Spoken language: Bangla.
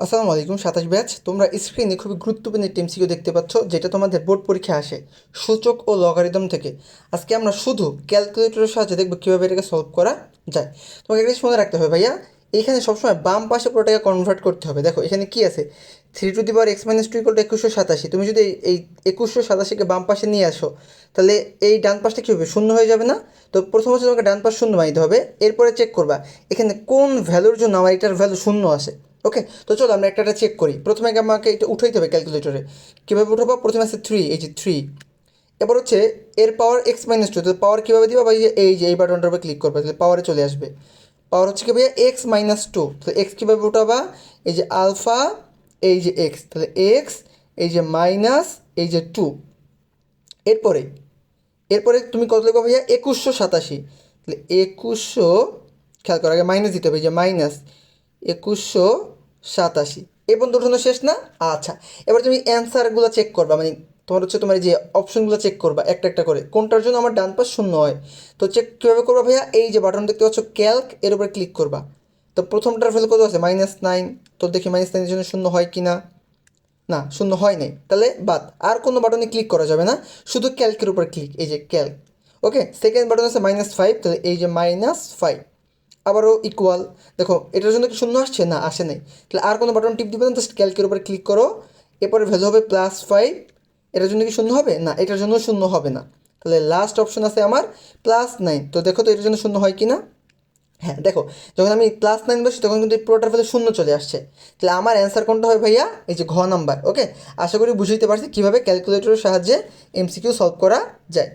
আসসালামু আলাইকুম 27 ব্যাচ। তোমরা স্ক্রিনে খুবই গুরুত্বপূর্ণ একটি এমসিকিউ দেখতে পাচ্ছ, যেটা তোমাদের বোর্ড পরীক্ষায় আসে সূচক ও লগারিদম থেকে। আজকে আমরা শুধু ক্যালকুলেটরের সাহায্যে দেখবো কীভাবে এটাকে সলভ করা যায়। তোমাকে একটা জিনিস মনে রাখতে হবে ভাইয়া, এইখানে সবসময় বাম পাশে পুরোটাকে কনভার্ট করতে হবে। দেখো এখানে কি আছে, 3^(x-2 = 2187। তুমি যদি এই 2187কে বাম পাশে নিয়ে আসো, তাহলে এই ডান পাশটা কী হবে, শূন্য হয়ে যাবে না? তো প্রথম হচ্ছে তোমাকে ডান পাশ শূন্য বানাইতে হবে, এরপরে চেক করবা এখানে কোন ভ্যালুর জন্য আমার এটার ভ্যালু শূন্য আসে। ওকে, তো চলো আমরা একটা চেক করি। প্রথমে আমাকে এটা উঠাইতে হবে ক্যালকুলেটরে। কীভাবে উঠাবো? প্রথমে আছে 3, এই যে 3। এবার হচ্ছে এর পাওয়ার x-2, তো পাওয়ার কীভাবে দিবা? বা এই যে এই বাটনটার উপর ক্লিক করবে, তাহলে পাওয়ারে চলে আসবে। পাওয়ার হচ্ছে কি ভাইয়া, x-2, তো এক্স কীভাবে উঠাবা? এই যে আলফা, এই যে এক্স, তাহলে এক্স, এই যে মাইনাস, এই যে 2। এরপরে এরপরে তুমি কত লিখবা ভাইয়া? 2187। তাহলে 2100, খেয়াল করার আগে মাইনাস দিতে হবে, এই যে মাইনাস 2187। এই পর্যন্ত উঠানো শেষ না? আচ্ছা, এবার তুমি অ্যান্সারগুলো চেক করবা, মানে তোমার হচ্ছে তোমার যে অপশনগুলো চেক করবা একটা একটা করে, কোনটার জন্য আমার ডান পাশ শূন্য হয়। তো চেক কীভাবে করবা ভাইয়া? এই যে বাটন দেখতে পাচ্ছ ক্যালক, এর উপরে ক্লিক করবা। তো প্রথমটার ভ্যালু কত আছে? -9। তো দেখি -9 এর জন্য শূন্য হয় কি না। না, শূন্য হয় নাই, তাহলে বাদ। আর কোনো বাটনে ক্লিক করা যাবে না, শুধু ক্যালকের উপর ক্লিক, এই যে ক্যালক। ওকে, সেকেন্ড বাটন আছে -5, তাহলে এই যে -5। আবারও ইকুয়াল, দেখো এটার জন্য কি শূন্য আসছে? না, আসে নাই। তাহলে আর কোনো বাটন টিপ দিবে না, জাস্ট ক্যালকের উপরে ক্লিক করো। এরপরে ভ্যালু হবে +5। এটার জন্য কি শূন্য হবে? না, এটার জন্য শূন্য হবে না। তাহলে লাস্ট অপশন আছে আমার +9। তো দেখো তো এটার জন্য শূন্য হয় কি না। হ্যাঁ, দেখো যখন আমি +9 বসি তখন কিন্তু এই পুরোটার ফলে শূন্য চলে আসছে। তাহলে আমার অ্যান্সার কোনটা হয় ভাইয়া? এই যে ঘ নাম্বার। ওকে, আশা করি বুঝতে পারছি কীভাবে ক্যালকুলেটরের সাহায্যে এমসিকিউ সলভ করা যায়।